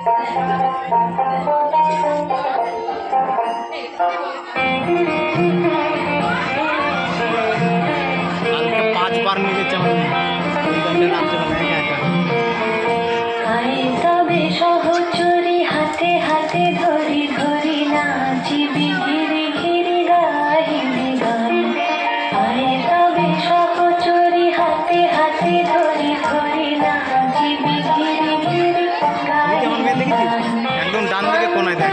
5 बार নিয়ে যাচ্ছে তবে সহচরি হাতে হাতে ধরি ধরি নাচিবি ঘিরি ঘিরি গাহিবি গান। আয় তবে সহচরি হাতে হাতে ধরি ধরি নাচিবি ঘিরি ঘিরি গাহিবি গান। একদম ডান দিকে কোনায় দেখ।